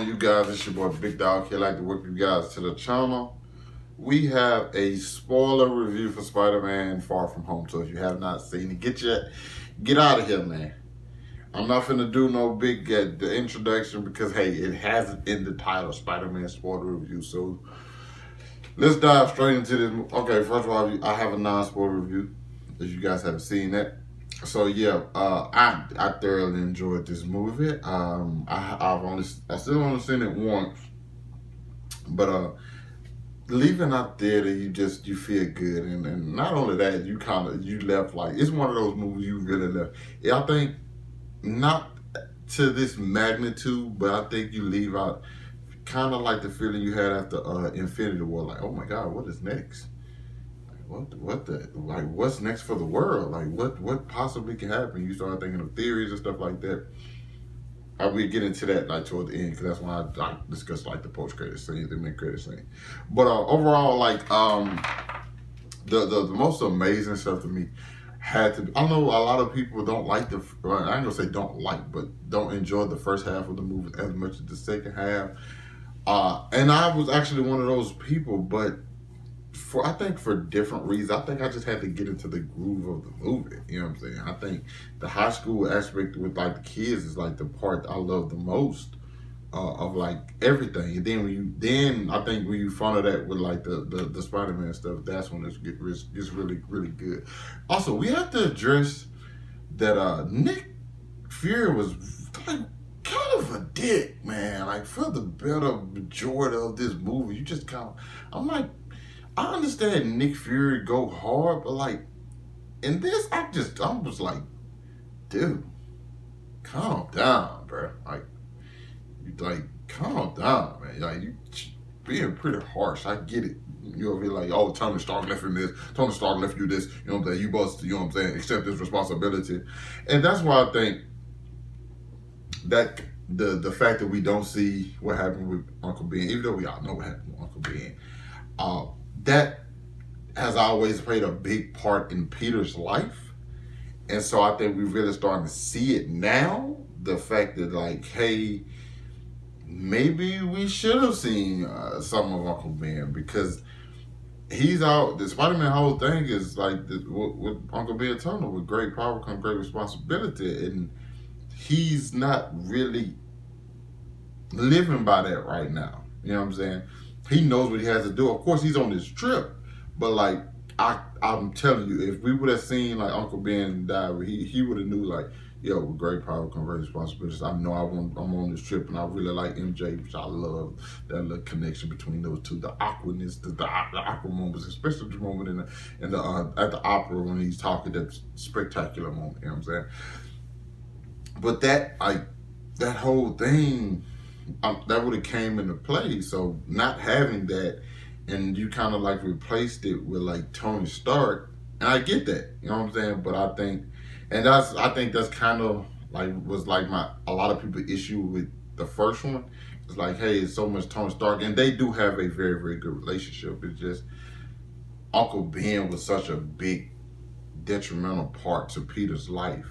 on, you guys? It's your boy Big Dog here. I'd like to welcome you guys to the channel. We have a spoiler review for Spider-Man Far From Home. So if you have not seen it, get out of here, man. I'm not finna do no big the introduction because hey, it has it in the title, Spider-Man spoiler review. So let's dive straight into this. Okay, first of all, I have a non-spoiler review, as you guys haven't seen that. So yeah, I thoroughly enjoyed this movie. I still only seen it once, but leaving out there that you feel good, and not only that, you left like it's one of those movies you really left. Yeah, I think not to this magnitude, but I think you leave out kind of like the feeling you had after Infinity War, like, oh my God, what is next? What's next for the world? Like what possibly can happen? You start thinking of theories and stuff like that. I will get into that like toward the end because that's when I discuss like the post credit scene, the mid credit scene. But overall, like the most amazing stuff to me had to be, I know a lot of people don't like I ain't gonna say don't like, but don't enjoy the first half of the movie as much as the second half. And I was actually one of those people, but I think for different reasons. I think I just had to get into the groove of the movie. You know what I'm saying? I think the high school aspect with like the kids is like the part I love the most of like everything. And then I think when you funnel that with like the Spider-Man stuff, that's when it's really really good. Also, we have to address that Nick Fury was like kind of a dick, man. Like for the better majority of this movie, you just I'm like, I understand Nick Fury go hard, but like in this, I was like, dude, calm down, bro. Like calm down, man. Like you being pretty harsh. I get it. You'll be like, oh, Tony Stark left him this. Tony Stark left you this. You know what I'm saying? You both, you know what I'm saying? Accept this responsibility, and that's why I think that the fact that we don't see what happened with Uncle Ben, even though we all know what happened with Uncle Ben. That has always played a big part in Peter's life. And so I think we're really starting to see it now. The fact that like, hey, maybe we should have seen some of Uncle Ben because he's out. The Spider-Man whole thing is like what Uncle Ben told him, with great power comes great responsibility. And he's not really living by that right now. You know what I'm saying? He knows what he has to do. Of course, he's on this trip, but like I'm telling you, if we would have seen like Uncle Ben die, he would have knew like, yo, with great power comes great responsibilities. I know I'm on this trip, and I really like MJ, which I love that little connection between those two, the awkwardness, the awkward moments, especially the moment in the at the opera when he's talking, that spectacular moment. You know what I'm saying? But that whole thing. That would have came into play. So not having that, and you kind of like replaced it with like Tony Stark, and I get that, you know what I'm saying. But I think that's kind of like was like a lot of people issue with the first one. It's like, hey, it's so much Tony Stark, and they do have a very very good relationship. It's just Uncle Ben was such a big detrimental part to Peter's life.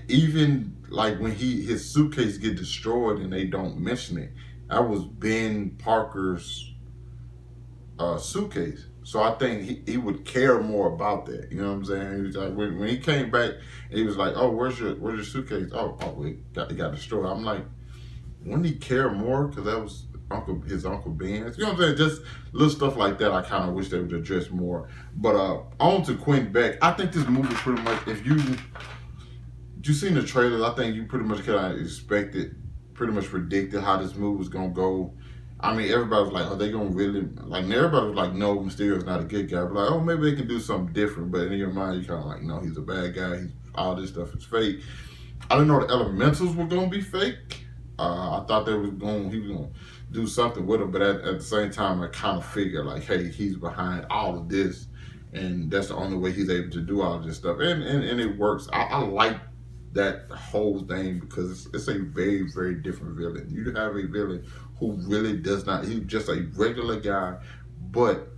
Even like when his suitcase get destroyed and they don't mention it, that was Ben Parker's suitcase. So I think he would care more about that. You know what I'm saying? He was like when he came back, he was like, oh, where's your suitcase? Oh, it got destroyed. I'm like, wouldn't he care more because that was his Uncle Ben's? You know what I'm saying? Just little stuff like that. I kind of wish they would address more. But on to Quentin Beck. I think this movie pretty much, if you seen the trailer, I think you pretty much kind of expected, pretty much predicted how this movie was gonna go. I mean, everybody was like, "Are they gonna really?" Like, everybody was like, "No, Mysterio's not a good guy." But like, "Oh, maybe they can do something different." But in your mind, you kind of like, "No, he's a bad guy. All this stuff is fake." I didn't know the elementals were gonna be fake. I thought he was gonna do something with them, but at the same time, I kind of figured like, "Hey, he's behind all of this, and that's the only way he's able to do all of this stuff." And it works. I like that whole thing because it's a very very different villain. You have a villain who really does not, he's just a regular guy, but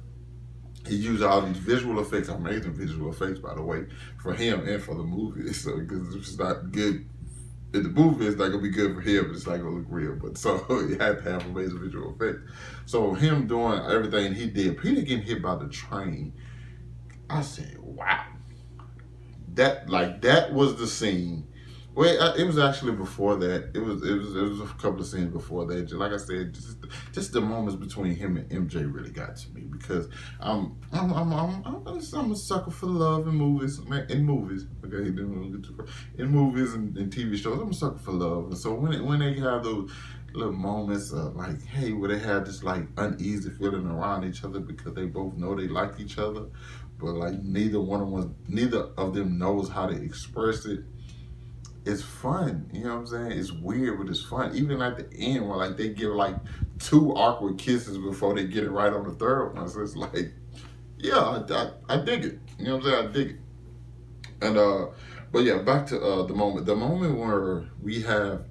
he used all these visual effects, amazing visual effects by the way, for him and for the movie. So because it's not good in the movie, it's not gonna be good for him, but it's not gonna look real. But so you had to have amazing visual effects. So him doing everything he did, Peter getting hit by the train, I said, wow. That was the scene. Well, it was actually before that. It was a couple of scenes before that. Just like I said, just the moments between him and MJ really got to me because I'm a sucker for love in movies. Man, in movies, okay, in movies and TV shows, I'm a sucker for love. And so when they have those little moments of like, hey, where they have this like uneasy feeling around each other because they both know they like each other, but like neither of them knows how to express it. It's fun, you know what I'm saying? It's weird, but it's fun. Even at the end, where like they give like 2 awkward kisses before they get it right on the third one. So it's like, yeah, I dig it. You know what I'm saying? I dig it. And but yeah, back to the moment where we have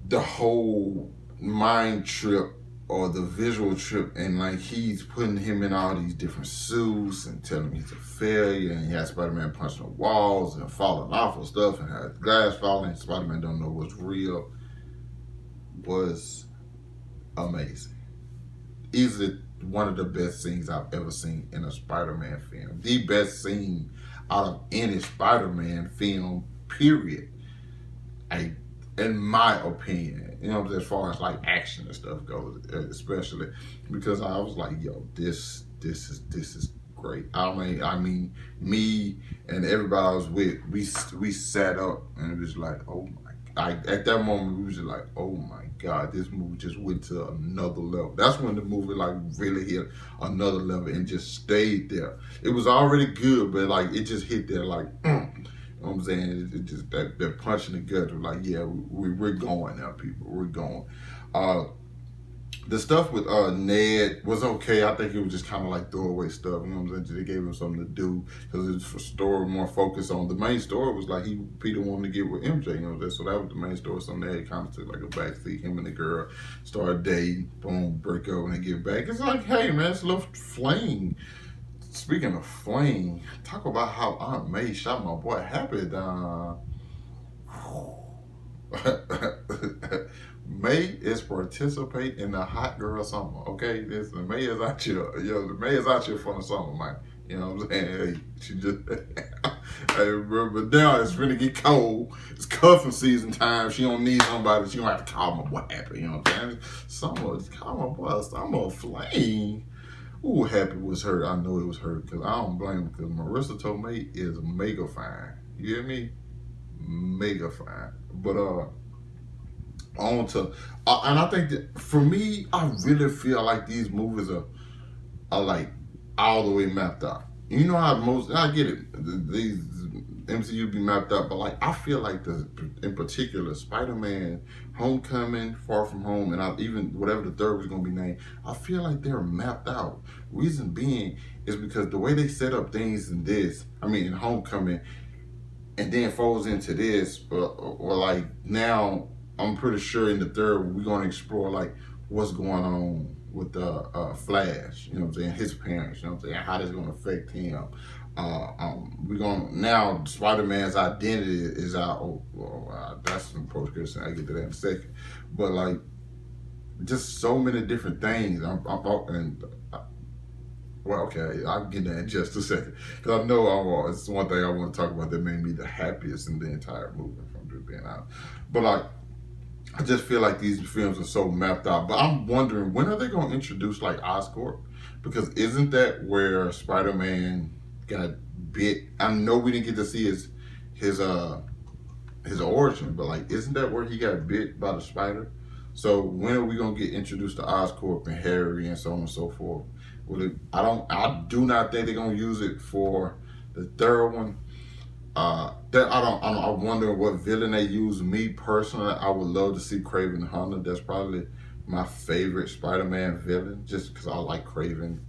the whole mind trip or the visual trip, and like he's putting him in all these different suits and telling him he's a failure, and he has Spider-Man punching the walls and falling off of stuff and has glass falling. Spider-Man don't know what's real. Was amazing. Easily one of the best scenes I've ever seen in a Spider-Man film. The best scene out of any Spider-Man film, period. In my opinion, you know, as far as like action and stuff goes, especially because I was like, yo, this is great. I mean, me and everybody I was with, we sat up and it was like, oh my. At that moment, we was just like, oh my God, this movie just went to another level. That's when the movie like really hit another level and just stayed there. It was already good, but like it just hit there like, you know what I'm saying? It just that punch in the gut was like, yeah, we're going now, people. We're going. The stuff with Ned was okay. I think it was just kind of like throwaway stuff. You know what I'm saying? They gave him something to do because it's for story more focused on. The main story was like Peter wanted to get with MJ. You know, so that was the main story. So Ned kind of took like a backseat. Him and the girl started dating. Boom, break up when they get back. It's like, hey man, it's a little flame. Speaking of flame, talk about how Aunt May shot my boy Happy down. May is participating in the hot girl summer. Okay, May is out here. Yo, May is out here for the summer, man. You know what I'm saying? Hey, she just. Hey, but now it's really get cold. It's cuffing season time. She don't need somebody. She don't have to call my boy Happy. You know what I'm saying? Summer, just call my boy Summer Flame. Ooh, Happy was her. I know it was her because I don't blame her because Marissa Tomei is mega fine. You hear me? Mega fine. But on to and I think that for me, I really feel like these movies are like all the way mapped out. You know how I get it. These MCU be mapped out, but like I feel like in particular Spider-Man, Homecoming, Far From Home, and even whatever the third was gonna be named, I feel like they're mapped out. Reason being is because the way they set up things in Homecoming, and then folds into this, or like now. I'm pretty sure in the third we're gonna explore like what's going on with Flash, you know what I'm saying, his parents, you know what I'm saying, how that's gonna affect him. We're gonna now Spider-Man's identity is out. That's some post-credit scene. I get to that in a second, but like just so many different things. Well, okay, I'll get that in just a second because I know it's one thing I want to talk about that made me the happiest in the entire movie. If I'm just being honest, but like. I just feel like these films are so mapped out. But I'm wondering, when are they going to introduce like Oscorp? Because isn't that where Spider-Man got bit? I know we didn't get to see his origin, but like, isn't that where he got bit by the spider? So when are we going to get introduced to Oscorp and Harry and so on and so forth? I do not think they're going to use it for the third one. I wonder what villain they use. Me personally, I would love to see Kraven the Hunter. That's probably my favorite Spider-Man villain, just because I like Kraven.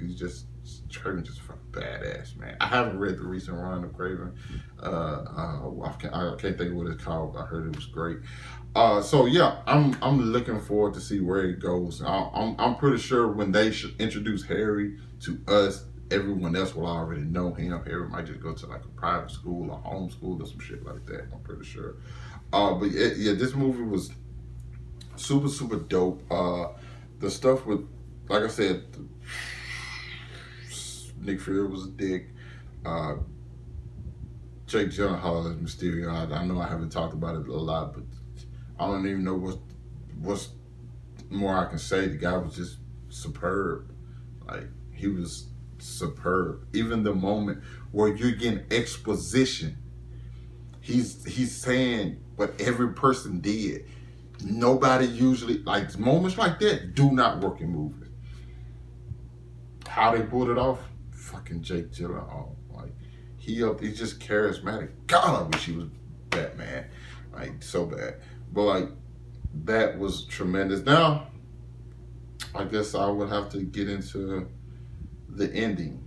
Kraven just fucking badass, man. I haven't read the recent run of Kraven. I can't think of what it's called. I heard it was great. So yeah, I'm looking forward to see where it goes. I'm pretty sure when they introduce Harry to us, everyone else will already know him. Everyone might just go to like a private school or homeschool or some shit like that. I'm pretty sure. But yeah, this movie was super dope. The stuff with, like I said, Nick Fury was a dick. Jake Gyllenhaal as Mysterio. I know I haven't talked about it a lot, but I don't even know what's more I can say. The guy was just superb. Like, he was superb. Even the moment where you're getting exposition, he's saying what every person did. Nobody usually, like, moments like that do not work in movies. How they pulled it off? Fucking Jake Gyllenhaal. Like, he's just charismatic. God, I wish he was Batman. Like, so bad. But like, that was tremendous. Now, I guess I would have to get into the ending.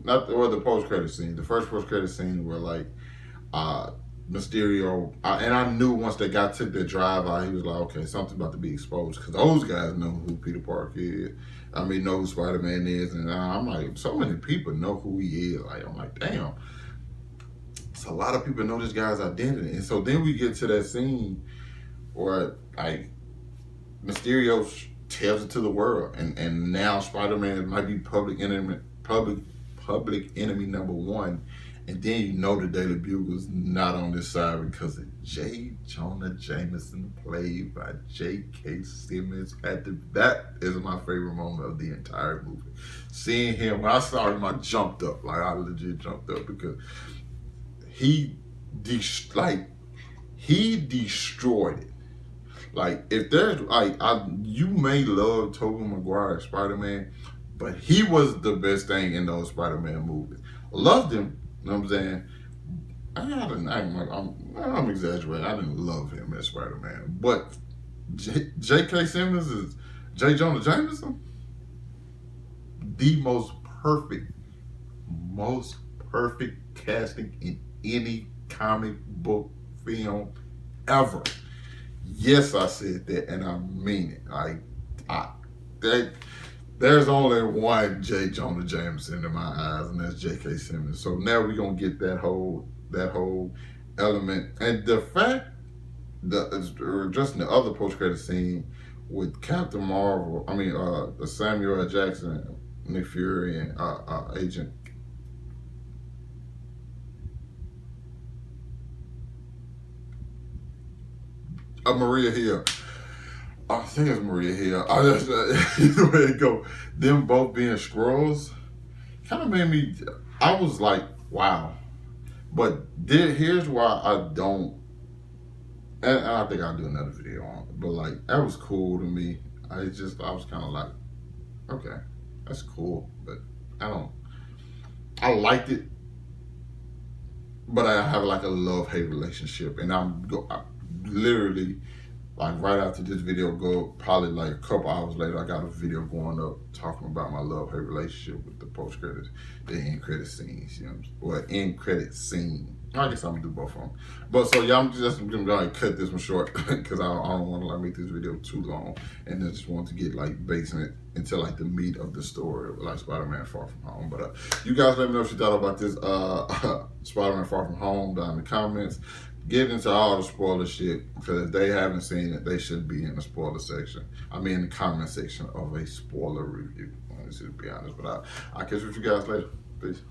Or the post-credit scene. The first post-credit scene where like Mysterio, and I knew once they took their drive out, he was like, okay, something about to be exposed, because those guys know who Peter Parker is. I mean, know who Spider-Man is, and I'm like, so many people know who he is. Like, I'm like, damn. So a lot of people know this guy's identity. And so then we get to that scene where like Mysterio tells it to the world, and now Spider-Man might be public enemy number one. And then you know the Daily Bugle's not on this side because of J. Jonah Jameson, played by J.K. Simmons. That is my favorite moment of the entire movie. Seeing him, when I saw him, I jumped up. Like, I legit jumped up because he destroyed it. Like, if there's, like, you may love Tobey Maguire's Spider-Man, but he was the best thing in those Spider-Man movies. Loved him. You know what I'm saying? I'm exaggerating. I didn't love him as Spider-Man. But J.K. Simmons is J. Jonah Jameson, the most perfect casting in any comic book film ever. Yes, I said that, and I mean it. There's only one J. Jonah Jameson in my eyes, and that's J.K. Simmons. So now we're gonna get that whole element, and the fact that just in the other post-credit scene with Captain Marvel, the Samuel L. Jackson, Nick Fury, and Agent Maria Hill. I think it's Maria Hill. Either way it go. Them both being Skrulls kind of made me. I was like, wow. But here's why I don't. And I think I'll do another video on it. But like, that was cool to me. I was kind of like, okay, that's cool. But I liked it. But I have like a love-hate relationship. And I literally, like, right after this video probably like a couple hours later, I got a video going up talking about my love-hate relationship with the post-credits, the end-credit scenes, you know, or end-credit scene. I guess I'm gonna do both of them. But so yeah, I'm gonna cut this one short because I don't want to like make this video too long, and I just want to get like basing it into like the meat of the story, like Spider-Man Far From Home. But you guys let me know what you thought about this Spider-Man Far From Home down in the comments. Get into all the spoiler shit, because if they haven't seen it, they should be in the spoiler section. In the comment section of a spoiler review. Let's just be honest. But I'll catch you guys later. Peace.